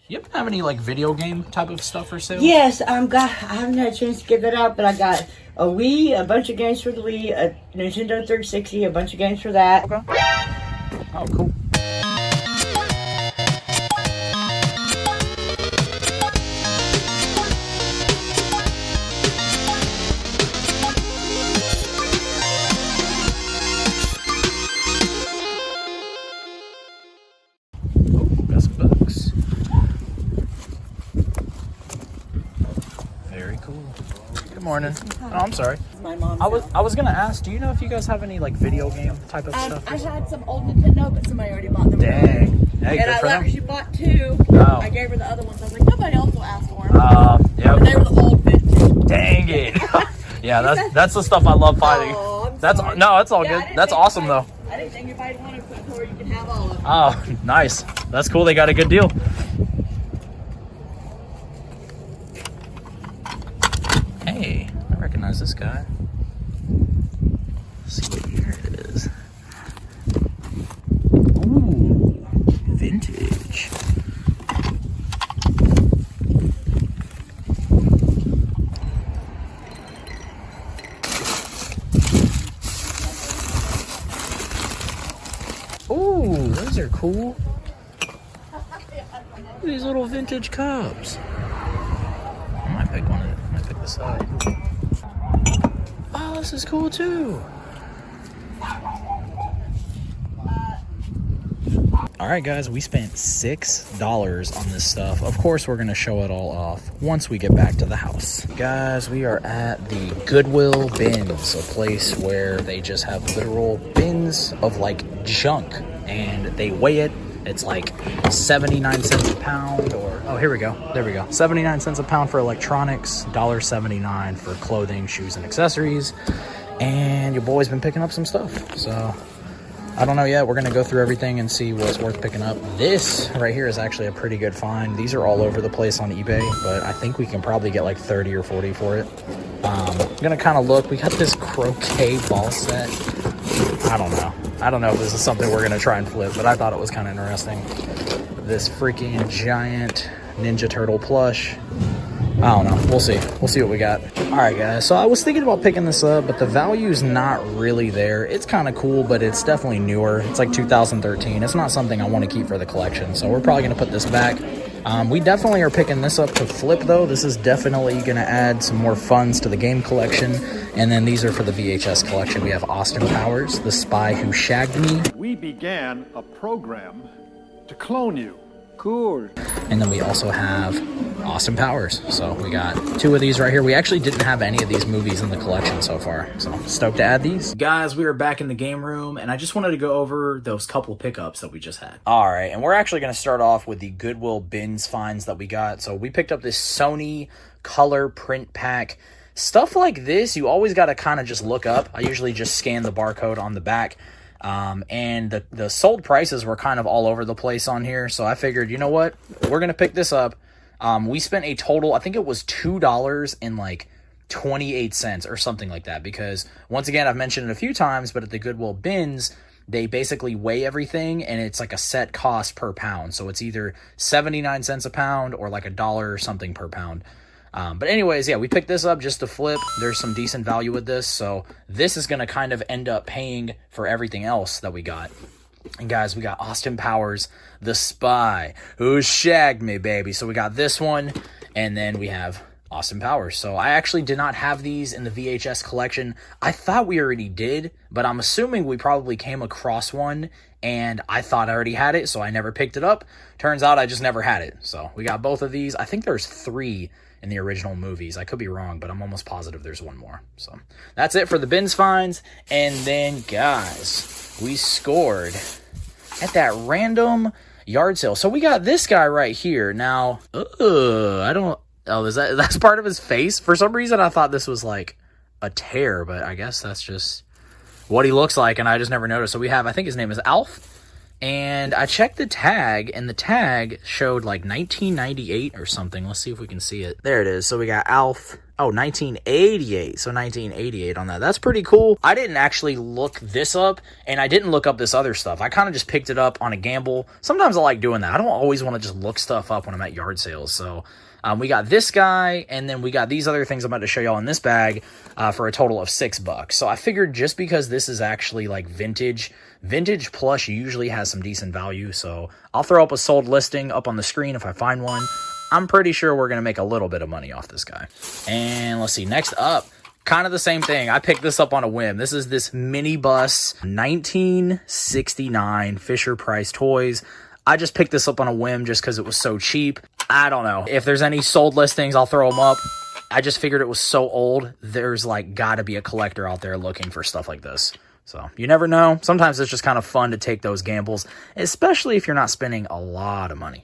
You happen to have any like video game type of stuff for sale? Yes, I haven't had a chance to get that out, but I got a Wii, a bunch of games for the Wii, a Nintendo 360, a bunch of games for that. Okay. Oh, cool. Got some books. Very cool. Good morning. Oh, I'm sorry. My mom. I was gonna ask, do you know if you guys have any like video game type of stuff? I had some old Nintendo, but somebody already bought them. Dang. Hey, And good I for let her, them. she bought 2. Oh. I gave her the other ones. I was like, nobody else will ask for them. Yep. And they were the old vintage. Dang it. Yeah, that's the stuff I love fighting. Oh, I'm That's sorry. no, that's all Yeah, I good. didn't That's think awesome anybody- though. I didn't think anybody wanted to put where you can have all of them. Oh, nice. That's cool. They got a good deal. Hey, I recognize this guy. Let's see what year it is. Ooh, vintage. Ooh, those are cool. These little vintage cups. I might pick one of them. I might pick this up. Oh, this is cool too. All right, guys, we spent $6 on this stuff. Of course, we're going to show it all off once we get back to the house. Guys, we are at the Goodwill bins, a place where they just have literal bins of like junk, and they weigh it. It's like 79 cents a pound, or oh, here we go. There we go. 79 cents a pound for electronics, $1.79 for clothing, shoes, and accessories. And your boy's been picking up some stuff, so I don't know yet. We're going to go through everything and see what's worth picking up. This right here is actually a pretty good find. These are all over the place on eBay, but I think we can probably get like 30 or 40 for it. I'm going to kind of look. We got this croquet ball set. I don't know if this is something we're going to try and flip, but I thought it was kind of interesting. This freaking giant Ninja Turtle plush. I don't know. We'll see. We'll see what we got. All right, guys. So I was thinking about picking this up, but the value's not really there. It's kind of cool, but it's definitely newer. It's like 2013. It's not something I want to keep for the collection, so we're probably going to put this back. We definitely are picking this up to flip, though. This is definitely going to add some more funds to the game collection. And then these are for the VHS collection. We have Austin Powers, The Spy Who Shagged Me. We began a program to clone you. Cool. And then we also have Austin Powers. So we got 2 of these right here. We actually didn't have any of these movies in the collection so far, so stoked to add these. Guys, we are back in the game room, and I just wanted to go over those couple pickups that we just had. All right, and we're actually going to start off with the Goodwill bins finds that we got. So we picked up this Sony color print pack. Stuff like this, you always got to kind of just look up. I usually just scan the barcode on the back. And the sold prices were kind of all over the place on here. So I figured, you know what? We're going to pick this up. We spent a total, I think it was $2 and like 28 cents or something like that. Because once again, I've mentioned it a few times, but at the Goodwill bins, they basically weigh everything and it's like a set cost per pound. So it's either 79 cents a pound or like $1 or something per pound. But anyways, yeah, we picked this up just to flip. There's some decent value with this. So this is going to kind of end up paying for everything else that we got. And guys, we got Austin Powers, The Spy Who Shagged Me, baby. So we got this one, and then we have Austin Powers. So I actually did not have these in the VHS collection. I thought we already did, but I'm assuming we probably came across one, and I thought I already had it, so I never picked it up. Turns out I just never had it. So we got both of these. I think there's 3 in the original movies. I could be wrong, but I'm almost positive there's one more. So that's it for the bins finds. And then, guys, we scored at that random yard sale. So we got this guy right here. Now, that's part of his face? For some reason, I thought this was like a tear, but I guess that's just what he looks like, and I just never noticed. So we have, I think his name is Alf. And I checked the tag, and the tag showed like 1998 or something. Let's see if we can see it. There it is. So we got Alf, Oh, 1988. So 1988 on that. That's pretty cool. I didn't actually look this up, and I didn't look up this other stuff. I kind of just picked it up on a gamble. Sometimes I like doing that. I don't always want to just look stuff up when I'm at yard sales. So we got this guy, and then we got these other things I'm about to show y'all in this bag for a total of $6. So I figured just because this is actually like vintage plush usually has some decent value. So I'll throw up a sold listing up on the screen if I find one. I'm pretty sure we're going to make a little bit of money off this guy. And let's see, next up, kind of the same thing. I picked this up on a whim. This is this mini bus 1969 Fisher Price Toys. I just picked this up on a whim just because it was so cheap. I don't know. If there's any sold listings, I'll throw them up. I just figured it was so old. There's like got to be a collector out there looking for stuff like this. So you never know. Sometimes it's just kind of fun to take those gambles, especially if you're not spending a lot of money.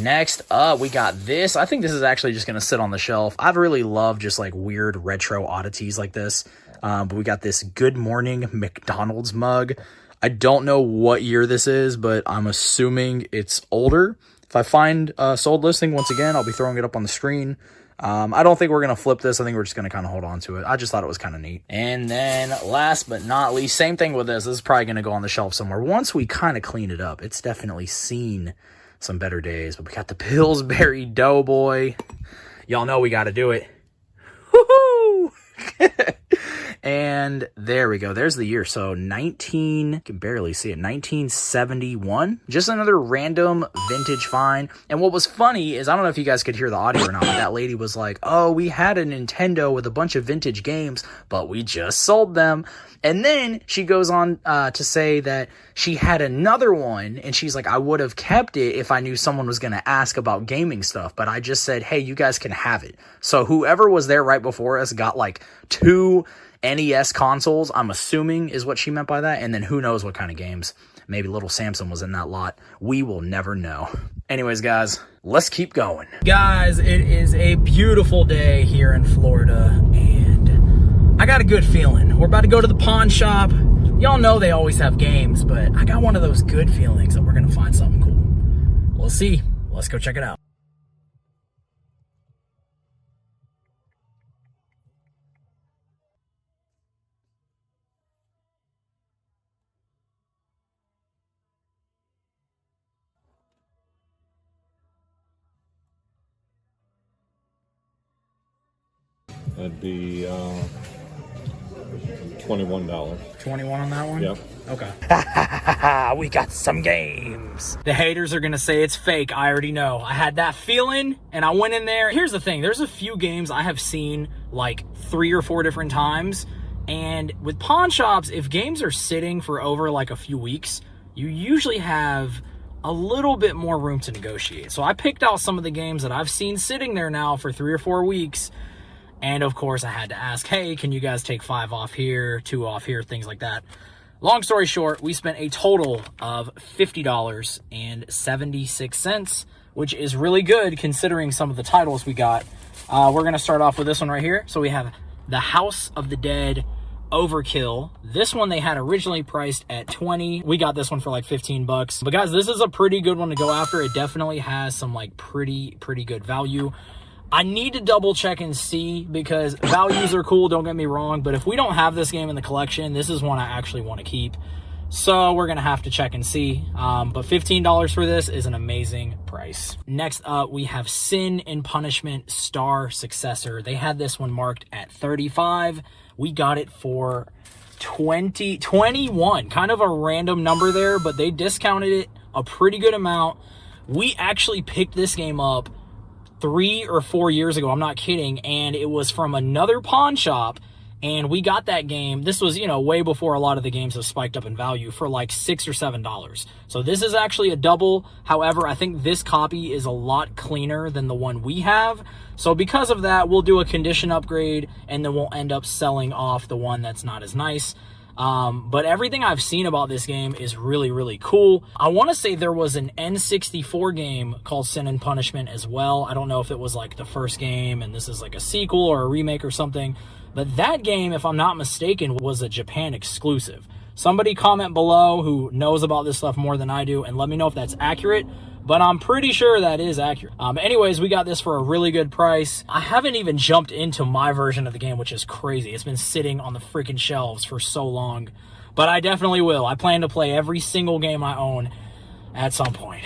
Next up, we got this. I think this is actually just going to sit on the shelf. I've really loved just like weird retro oddities like this. But we got this Good Morning McDonald's mug. I don't know what year this is, but I'm assuming it's older. If I find a sold listing, once again, I'll be throwing it up on the screen. I don't think we're going to flip this. I think we're just going to kind of hold on to it. I just thought it was kind of neat. And then last but not least, same thing with this. This is probably going to go on the shelf somewhere. Once we kind of clean it up, it's definitely seen some better days. But we got the Pillsbury Doughboy. Y'all know we got to do it. Woohoo! And there we go. There's the year. So I can barely see it. 1971. Just another random vintage find. And what was funny is, I don't know if you guys could hear the audio or not, but that lady was like, oh, we had a Nintendo with a bunch of vintage games, but we just sold them. And then she goes on to say that she had another one, and she's like, I would have kept it if I knew someone was going to ask about gaming stuff, but I just said, hey, you guys can have it. So whoever was there right before us got like 2 NES consoles, I'm assuming is what she meant by that. And then who knows what kind of games. Maybe little Samson was in that lot. We will never know. Anyways, guys, let's keep going. Guys, it is a beautiful day here in Florida, and I got a good feeling. We're about to go to the pawn shop. Y'all know they always have games, but I got one of those good feelings that we're going to find something cool. We'll see. Let's go check it out. That'd be $21. 21 on that one? Yep. Okay. We got some games. The haters are going to say it's fake. I already know. I had that feeling, and I went in there. Here's the thing. There's a few games I have seen like 3 or 4 different times, and with pawn shops, if games are sitting for over like a few weeks, you usually have a little bit more room to negotiate. So I picked out some of the games that I've seen sitting there now for 3 or 4 weeks. And of course I had to ask, hey, can you guys take 5 off here, 2 off here, things like that. Long story short, we spent a total of $50.76, which is really good considering some of the titles we got. We're going to start off with this one right here. So we have The House of the Dead Overkill. This one they had originally priced at $20. We got this one for like $15. But guys, this is a pretty good one to go after. It definitely has some like pretty good value. I need to double check and see, because values are cool, don't get me wrong, but if we don't have this game in the collection, this is one I actually want to keep. So we're going to have to check and see. But $15 for this is an amazing price. Next up, we have Sin and Punishment Star Successor. They had this one marked at $35. We got it for $21. Kind of a random number there, but they discounted it a pretty good amount. We actually picked this game up 3 or 4 years ago, I'm not kidding, and it was from another pawn shop, and we got that game. This was, you know, way before a lot of the games have spiked up in value, for like $6 or $7. So this is actually a double. However, I think this copy is a lot cleaner than the one we have. So because of that, we'll do a condition upgrade, and then we'll end up selling off the one that's not as nice. But everything I've seen about this game is really cool. I want to say there was an N64 game called Sin and Punishment as well. I don't know if it was like the first game and this is like a sequel or a remake or something. But that game, if I'm not mistaken, was a Japan exclusive. Somebody comment below who knows about this stuff more than I do and let me know if that's accurate. But I'm pretty sure that is accurate. Anyways, we got this for a really good price. I haven't even jumped into my version of the game, which is crazy. It's been sitting on the freaking shelves for so long. But I definitely will. I plan to play every single game I own at some point.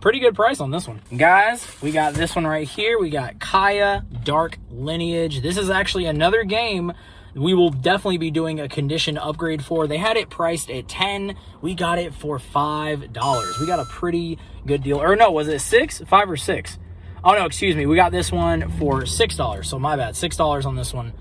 Pretty good price on this one. Guys, we got this one right here. We got Kaya Dark Lineage. This is actually another game we will definitely be doing a condition upgrade for. They had it priced at $10. We got it for $5. We got a pretty good deal. Or no, was it $6? $5 or $6? Oh no, excuse me. We got this one for $6. So my bad, $6 on this one.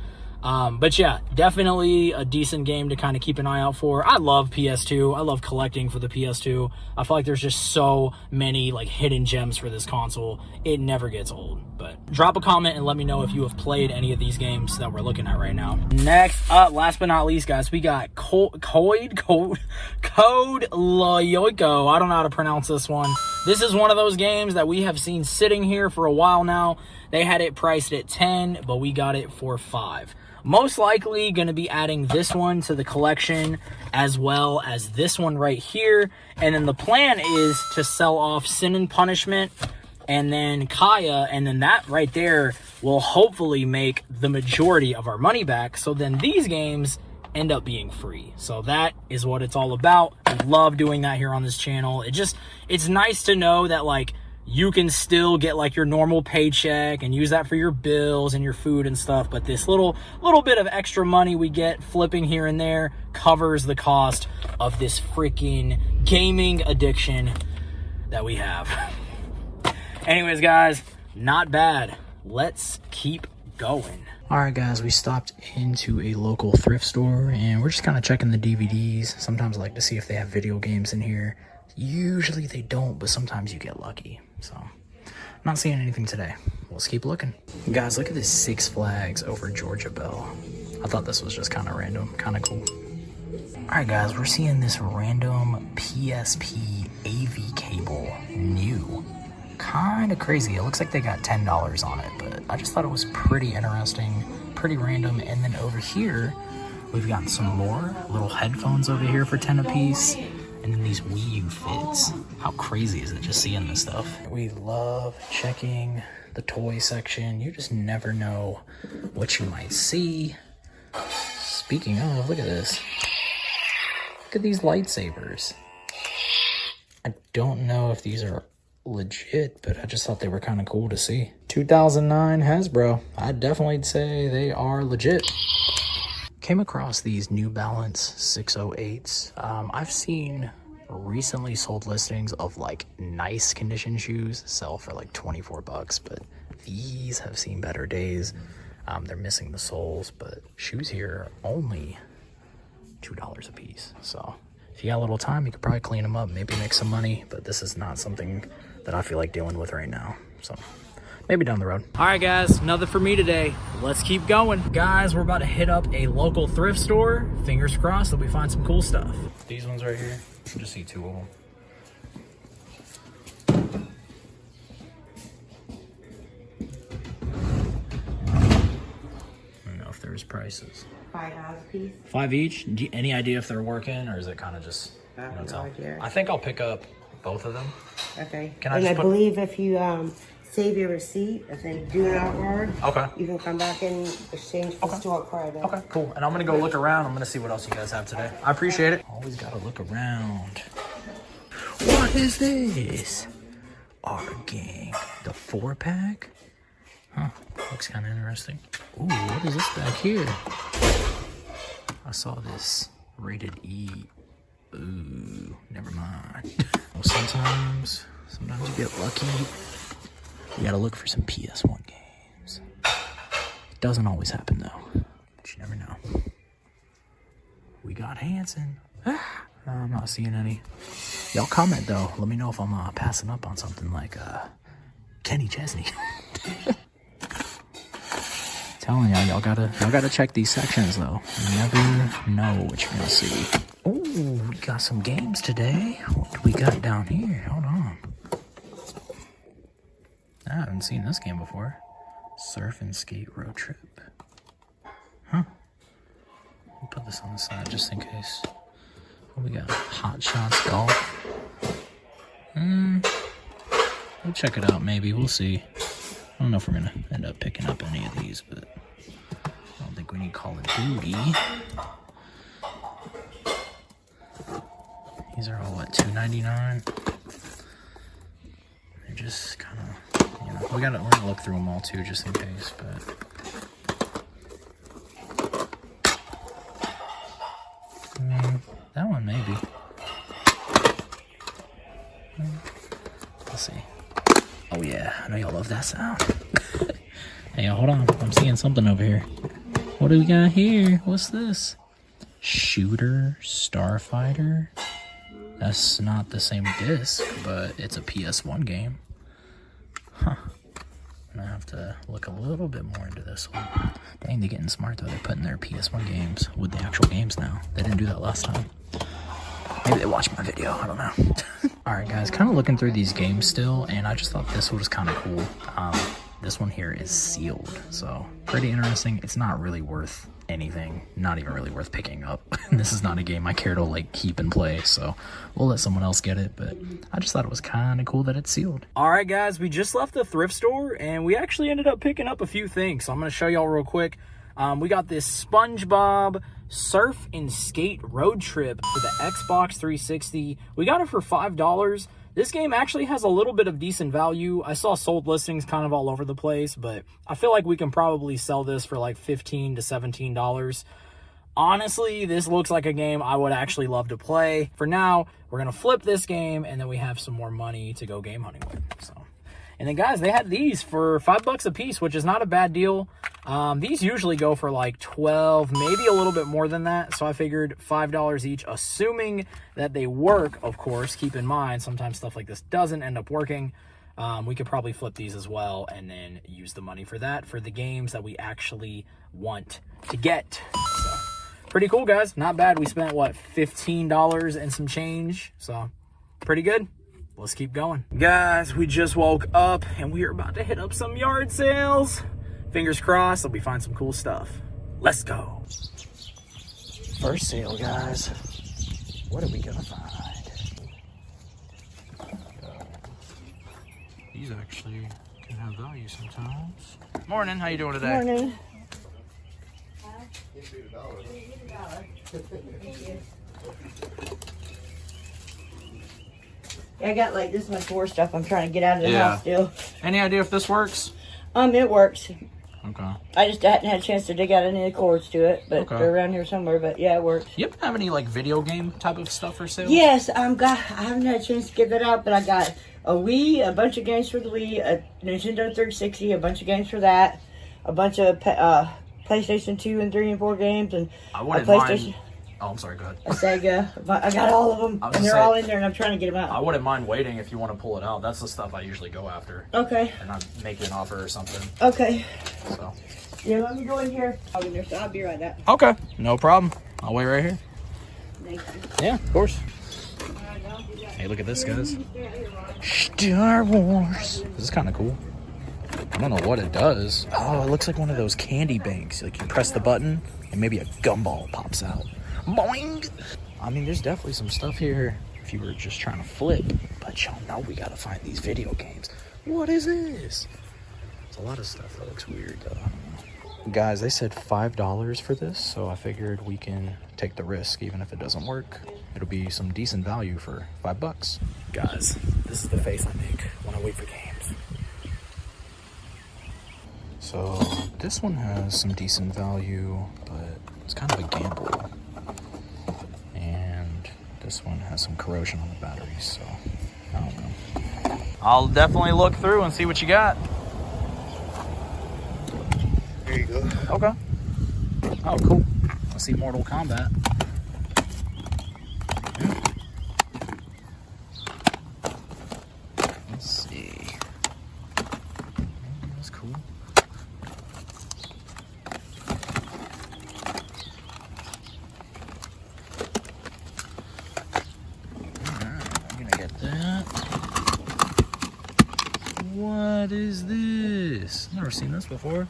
But yeah, definitely a decent game to kind of keep an eye out for. I love PS2. I love collecting for the PS2. I feel like there's just so many like hidden gems for this console. It never gets old. But drop a comment and let me know if you have played any of these games that we're looking at right now. Next up, last but not least, guys, we got Code Lyoko. I don't know how to pronounce this one. This is one of those games that we have seen sitting here for a while now. They had it priced at $10, but we got it for $5. Most likely going to be adding this one to the collection as well as this one right here. And then the plan is to sell off Sin and Punishment and then Kaya. And then that right there will hopefully make the majority of our money back. So then these games end up being free. So that is what it's all about. I love doing that here on this channel. It's nice to know that like you can still get like your normal paycheck and use that for your bills and your food and stuff. But this little bit of extra money we get flipping here and there covers the cost of this freaking gaming addiction that we have. Anyways, guys, not bad. Let's keep going. All right, guys, we stopped into a local thrift store and we're just kind of checking the DVDs. Sometimes I like to see if they have video games in here. Usually they don't, but sometimes you get lucky. So, not seeing anything today. Let's keep looking. Guys, look at this Six Flags over Georgia Bell. I thought this was just kind of random, kind of cool. Alright guys, we're seeing this random PSP AV cable new. Kind of crazy. It looks like they got $10 on it, but I just thought it was pretty interesting, pretty random. And then over here, we've got some more little headphones over here for 10 a piece. And then these Wii U fits. How crazy is it just seeing this stuff? We love checking the toy section. You just never know what you might see. Speaking of, look at this. Look at these lightsabers. I don't know if these are legit, but I just thought they were kind of cool to see. 2009 Hasbro. I'd definitely say they are legit. Came across these New Balance 608s. I've seen recently sold listings of like nice condition shoes sell for like 24 bucks, but these have seen better days. They're missing the soles, but shoes here are only $2 a piece. So if you got a little time, you could probably clean them up, maybe make some money, but this is not something that I feel like dealing with right now. So maybe down the road. All right, guys, nothing for me today. Let's keep going. Guys, we're about to hit up a local thrift store. Fingers crossed that we find some cool stuff. These ones right here, I just see two of them. I don't know if there's prices. $5 a piece. 5 each? Any idea if they're working, or is it kind of just, I have no idea. I think I'll pick up both of them. Okay. Can I and just I believe if you save your receipt, if they do it outward, okay, you can come back and exchange for store credit. Okay, cool. And I'm gonna go look around. I'm gonna see what else you guys have today. I appreciate it. Always gotta look around. What is this? Our gang. The 4-pack? Huh. Looks kind of interesting. Ooh, what is this back here? I saw this rated E. Ooh, never mind. Well, sometimes you get lucky. You gotta look for some PS1 games. It doesn't always happen though, but you never know. We got Hanson. I'm not seeing any. Y'all comment though. Let me know if I'm passing up on something like Kenny Chesney. Telling y'all gotta check these sections though. You never know what you're gonna see. Oh, we got some games today. What do we got down here? Hold on. I haven't seen this game before. Surf and Skate Road Trip. Huh. I'll put this on the side just in case. We got Hot Shots Golf. We'll check it out maybe. We'll see. I don't know if we're going to end up picking up any of these, but I don't think we need Call of Duty. These are all, what, $2.99? They're just kind of, you know, we're going to look through them all too, just in case, but... that one, maybe. Let's see. Oh yeah, I know y'all love that sound. Hey, hold on. I'm seeing something over here. What do we got here? What's this? Shooter Starfighter? That's not the same disc, but it's a PS1 game. Huh. I'm gonna have to look a little bit more into this one. Dang, they're getting smart though. They're putting their PS1 games with the actual games now. They didn't do that last time. Maybe they watched my video, I don't know. Alright guys, kind of looking through these games still, and I just thought this one was kind of cool. This one here is sealed, so pretty interesting. It's not really worth anything, not even really worth picking up. This is not a game I care to like keep and play, so we'll let someone else get it, but I just thought it was kind of cool that it's sealed. Alright guys, we just left the thrift store, and we actually ended up picking up a few things, so I'm going to show y'all real quick. We got this SpongeBob Surf and Skate Road Trip for the Xbox 360. We got it for $5. This game actually has a little bit of decent value. I saw sold listings kind of all over the place, but I feel like we can probably sell this for like $15 to $17. Honestly, this looks like a game I would actually love to play. For now, we're going to flip this game, and then we have some more money to go game hunting with. So, and then guys, they had these for $5 a piece, which is not a bad deal. These usually go for like 12, maybe a little bit more than that. So I figured $5 each, assuming that they work, of course. Keep in mind, sometimes stuff like this doesn't end up working. We could probably flip these as well and then use the money for that, for the games that we actually want to get. So, pretty cool, guys. Not bad. We spent, what, $15 and some change. So, pretty good. Let's keep going. Guys, we just woke up and we are about to hit up some yard sales. Fingers crossed that we find some cool stuff. Let's go. First sale, guys. What are we gonna find? These actually can have value sometimes. Morning, how you doing today? Morning. I got like this much more stuff I'm trying to get out of the house still. Any idea if this works? It works. Okay. I just hadn't had a chance to dig out any of the cords to it, but they're around here somewhere. But yeah, it works. You happen to have any like video game type of stuff for sale? Yes, I haven't had a chance to get that out, but I got a Wii, a bunch of games for the Wii, a Nintendo 360, a bunch of games for that, a bunch of PlayStation 2 and 3 and 4 games, and I a wouldn't PlayStation. mind. Oh, I'm sorry, go ahead. A Sega. I got all of them, and they're all in there, and I'm trying to get them out. I wouldn't mind waiting if you want to pull it out. That's the stuff I usually go after. Okay. And I'd make you an offer or something. Okay. So. Yeah, let me go in here. I'll be there, so I'll be right back. Okay, no problem. I'll wait right here. Thank you. Yeah, of course. Hey, look at this, guys. Star Wars. This is kind of cool. I don't know what it does. Oh, it looks like one of those candy banks. Like you press the button and maybe a gumball pops out. Boing! I mean, there's definitely some stuff here if you were just trying to flip. But y'all know we gotta find these video games. What is this? There's a lot of stuff that looks weird, though. I don't know. Guys, they said $5 for this, so I figured we can take the risk. Even if it doesn't work, it'll be some decent value for $5. Guys, this is the face I make when I wait for games. So this one has some decent value, but it's kind of a gamble. And this one has some corrosion on the batteries, so I don't know. I'll definitely look through and see what you got. There you go. Okay. Oh, cool. I see Mortal Kombat. Let's see. That's cool. What is this? Never seen this before.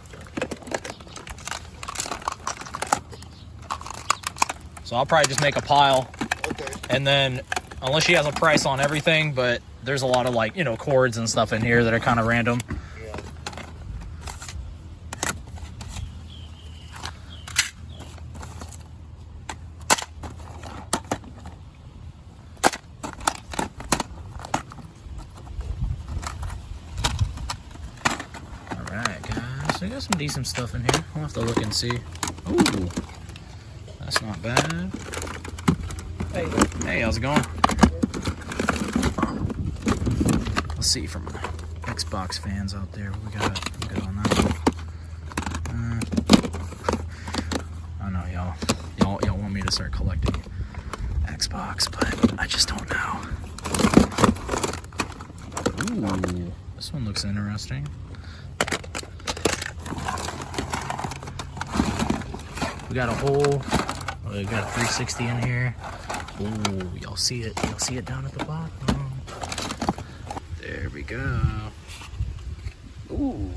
So I'll probably just make a pile Okay. And then, unless she has a price on everything, but there's a lot of, like, you know, cords and stuff in here that are kind of random. Yeah. Alright, guys. So we got some decent stuff in here. I'll have to look and see. Ooh. That's not bad. Hey, how's it going? Let's see from Xbox fans out there what we got good on that one. I know y'all want me to start collecting Xbox, but I just don't know. Ooh, this one looks interesting. We got a whole, we got a 360 in here. Ooh, y'all see it? Y'all see it down at the bottom? There we go. Ooh.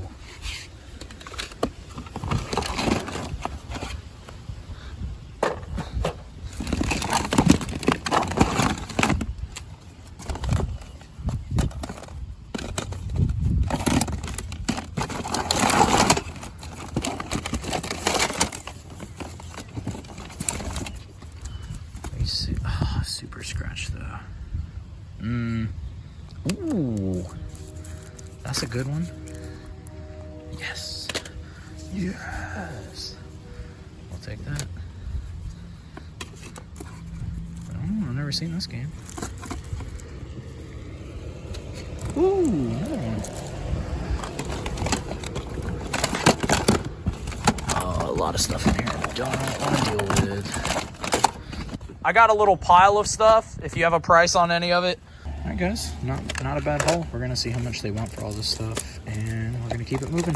Super scratch though. Ooh. That's a good one. Yes. Yes. I'll take that. Oh, I've never seen this game. Ooh. Oh, a lot of stuff in here I don't want to deal with. I got a little pile of stuff, if you have a price on any of it. All right, guys, not a bad haul. We're going to see how much they want for all this stuff, and we're going to keep it moving.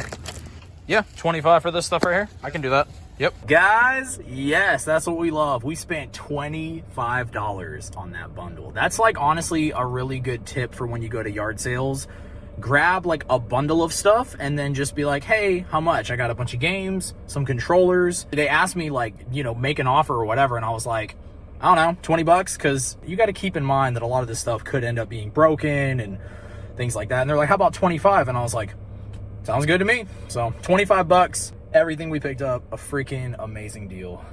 Yeah, 25 for this stuff right here. I can do that. Yep. Guys, yes, that's what we love. We spent $25 on that bundle. That's, like, honestly a really good tip for when you go to yard sales. Grab, like, a bundle of stuff and then just be like, hey, how much? I got a bunch of games, some controllers. They asked me, like, you know, make an offer or whatever, and I was like, I don't know, 20 bucks, because you got to keep in mind that a lot of this stuff could end up being broken and things like that. And they're like, how about 25? And I was like, sounds good to me. So 25 bucks, everything we picked up, a freaking amazing deal.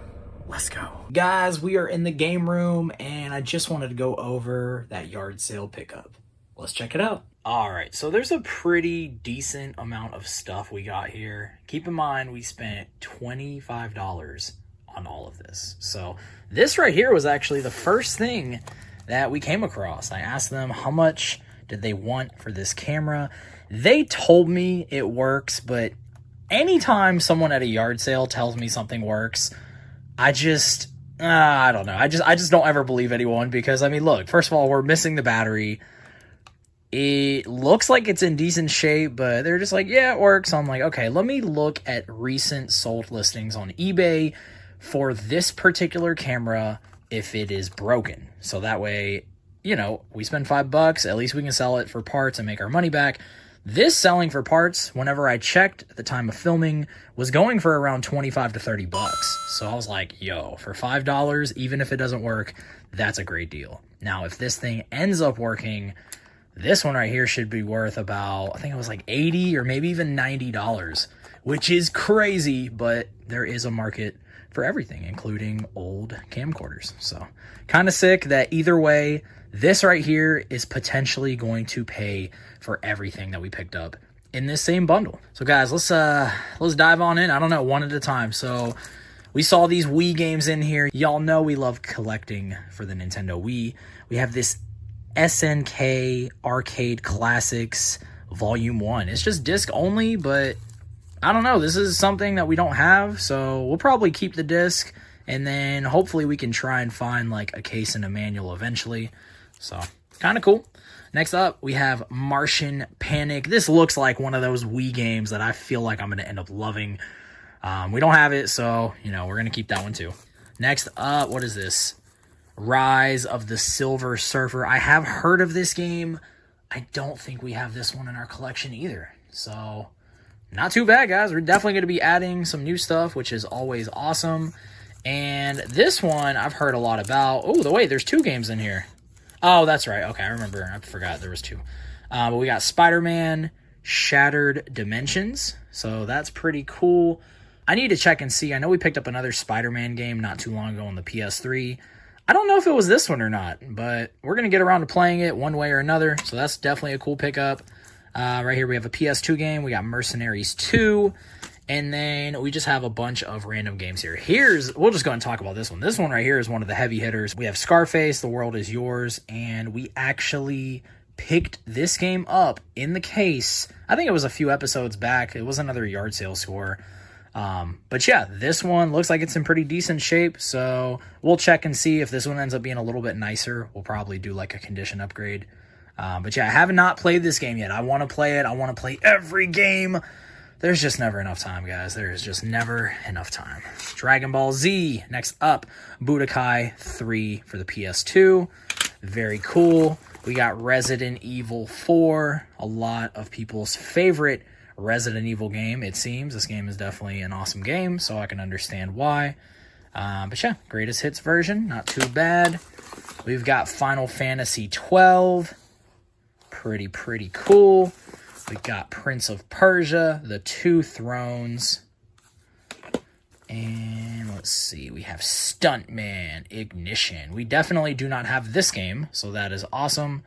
Let's go. Guys, we are in the game room, and I just wanted to go over that yard sale pickup. Let's check it out. All right, so there's a pretty decent amount of stuff we got here. Keep in mind, we spent $25 on all of this. So this right here was actually the first thing that we came across. I asked them how much did they want for this camera. They told me it works, but anytime someone at a yard sale tells me something works, I don't know. I just don't ever believe anyone, because I mean, look, first of all, we're missing the battery. It looks like it's in decent shape, but they're just like, yeah, it works. So I'm like, okay, let me look at recent sold listings on eBay for this particular camera if it is broken. So that way, you know, we spend $5, at least we can sell it for parts and make our money back. This selling for parts, whenever I checked at the time of filming, was going for around 25 to 30 bucks. So I was like, yo, for $5, even if it doesn't work, that's a great deal. Now, if this thing ends up working, this one right here should be worth about, I think it was like $80 or maybe even $90, which is crazy, but there is a market for everything, including old camcorders. So kind of sick that either way, this right here is potentially going to pay for everything that we picked up in this same bundle. So guys, let's dive on in. I don't know, one at a time. So we saw these Wii games in here. Y'all know we love collecting for the Nintendo Wii. We have this SNK Arcade Classics Volume 1. It's just disc only, but I don't know. This is something that we don't have, so we'll probably keep the disc, and then hopefully we can try and find like a case and a manual eventually. So kind of cool. Next up, we have Martian Panic. This looks like one of those Wii games that I feel like I'm going to end up loving. We don't have it, so, you know, we're going to keep that one too. Next up, what is this? Rise of the Silver Surfer. I have heard of this game. I don't think we have this one in our collection either. So not too bad, guys. We're definitely going to be adding some new stuff, which is always awesome. And this one I've heard a lot about. Oh, wait, there's 2 games in here. Oh, that's right. Okay, I remember. I forgot there was 2. But we got Spider-Man Shattered Dimensions. So that's pretty cool. I need to check and see. I know we picked up another Spider-Man game not too long ago on the PS3. I don't know if it was this one or not, but we're going to get around to playing it one way or another. So that's definitely a cool pickup. Right here we have a PS2 game. We got Mercenaries 2. And then we just have a bunch of random games here. We'll just go and talk about this one. This one right here is one of the heavy hitters. We have Scarface, The World Is Yours, and we actually picked this game up in the case. I think it was a few episodes back. It was another yard sale score. But yeah, this one looks like it's in pretty decent shape. So we'll check and see if this one ends up being a little bit nicer. We'll probably do like a condition upgrade. But yeah, I have not played this game yet. I want to play it. I want to play every game. There's just never enough time, guys. There is just never enough time. Dragon Ball Z. Next up, Budokai 3 for the PS2. Very cool. We got Resident Evil 4. A lot of people's favorite Resident Evil game, it seems. This game is definitely an awesome game, so I can understand why. But yeah, greatest hits version. Not too bad. We've got Final Fantasy 12. Pretty cool. We got Prince of Persia, The Two Thrones. And let's see, we have Stuntman Ignition. We definitely do not have this game, so that is awesome.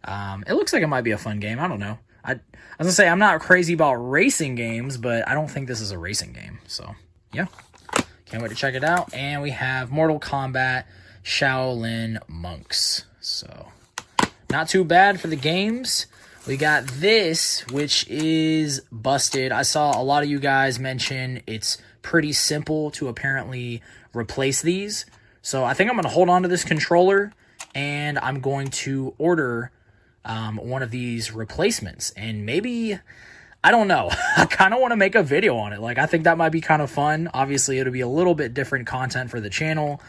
It looks like it might be a fun game. I don't know. I was going to say, I'm not crazy about racing games, but I don't think this is a racing game. So, yeah. Can't wait to check it out. And we have Mortal Kombat Shaolin Monks. So, not too bad for the games. We got this, which is busted. I saw a lot of you guys mention it's pretty simple to apparently replace these. So I think I'm going to hold on to this controller, and I'm going to order one of these replacements. And maybe, I don't know, I kind of want to make a video on it. Like, I think that might be kind of fun. Obviously, it'll be a little bit different content for the channel.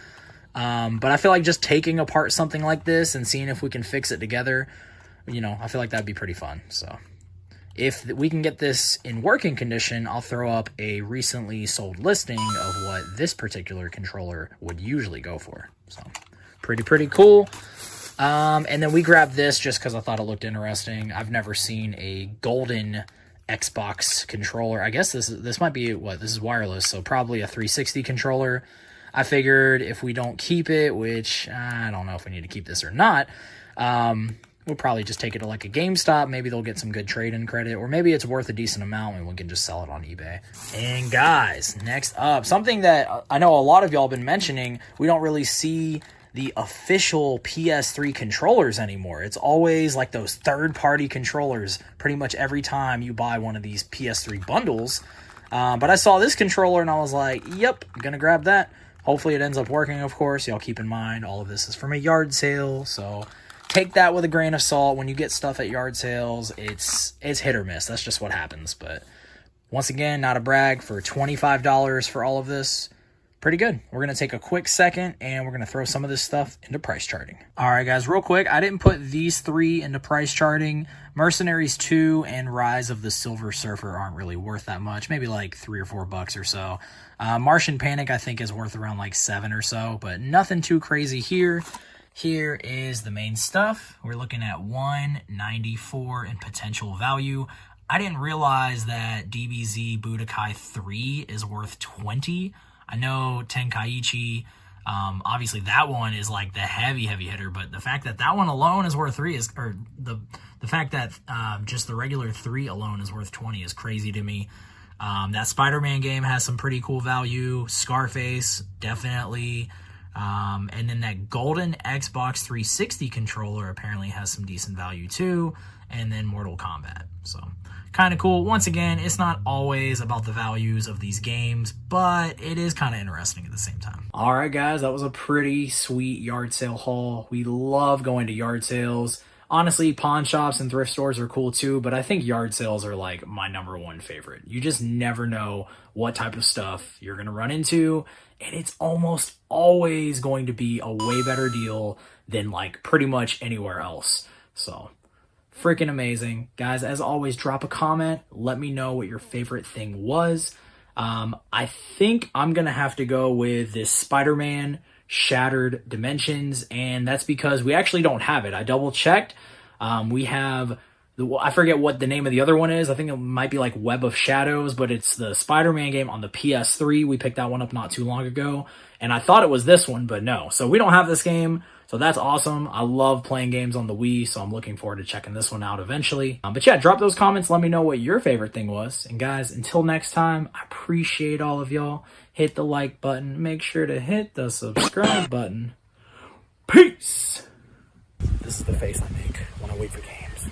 But I feel like just taking apart something like this and seeing if we can fix it together, you know, I feel like that'd be pretty fun. So if we can get this in working condition, I'll throw up a recently sold listing of what this particular controller would usually go for. So pretty cool. And then we grabbed this just because I thought it looked interesting. I've never seen a golden Xbox controller. I guess this might be this is wireless, so probably a 360 controller. I figured if we don't keep it, which I don't know if we need to keep this or not, we'll probably just take it to like a GameStop. Maybe they'll get some good trade-in credit, or maybe it's worth a decent amount and we can just sell it on eBay. And guys, next up, something that I know a lot of y'all been mentioning, we don't really see the official PS3 controllers anymore. It's always like those third-party controllers pretty much every time you buy one of these PS3 bundles. But I saw this controller and I was like, yep, I'm gonna grab that. Hopefully it ends up working, of course. Y'all keep in mind, all of this is from a yard sale, so take that with a grain of salt. When you get stuff at yard sales, it's hit or miss. That's just what happens. But once again, not a brag, for $25 for all of this, pretty good. We're going to take a quick second and we're going to throw some of this stuff into price charting. All right, guys, real quick. I didn't put these 3 into price charting. Mercenaries 2 and Rise of the Silver Surfer aren't really worth that much. Maybe like $3 or $4 or so. Martian Panic, I think, is worth around like 7 or so, but nothing too crazy here. Here is the main stuff. We're looking at $194 in potential value. I didn't realize that DBZ Budokai 3 is worth $20. I know Tenkaichi, obviously that one is like the heavy hitter, but the fact that that one alone is worth 3 or the fact that just the regular 3 alone is worth 20 is crazy to me. That Spider-Man game has some pretty cool value. Scarface, definitely. And then that golden Xbox 360 controller apparently has some decent value too. And then Mortal Kombat. So kind of cool. Once again, it's not always about the values of these games, but it is kind of interesting at the same time. All right, guys, that was a pretty sweet yard sale haul. We love going to yard sales. Honestly, pawn shops and thrift stores are cool too, but I think yard sales are like my #1 favorite. You just never know what type of stuff you're going to run into, and it's almost always going to be a way better deal than like pretty much anywhere else. So freaking amazing. Guys, as always, drop a comment. Let me know what your favorite thing was. I think I'm going to have to go with this Spider-Man Shattered Dimensions, and that's because we actually don't have it. I double checked. We have, I forget what the name of the other one is. I think it might be like Web of Shadows, but it's the Spider-Man game on the PS3. We picked that one up not too long ago, and I thought it was this one, but no. So we don't have this game, so that's awesome. I love playing games on the Wii, so I'm looking forward to checking this one out eventually. But yeah, drop those comments. Let me know what your favorite thing was. And guys, until next time, I appreciate all of y'all. Hit the like button. Make sure to hit the subscribe button. Peace! This is the face I make when I wait for games.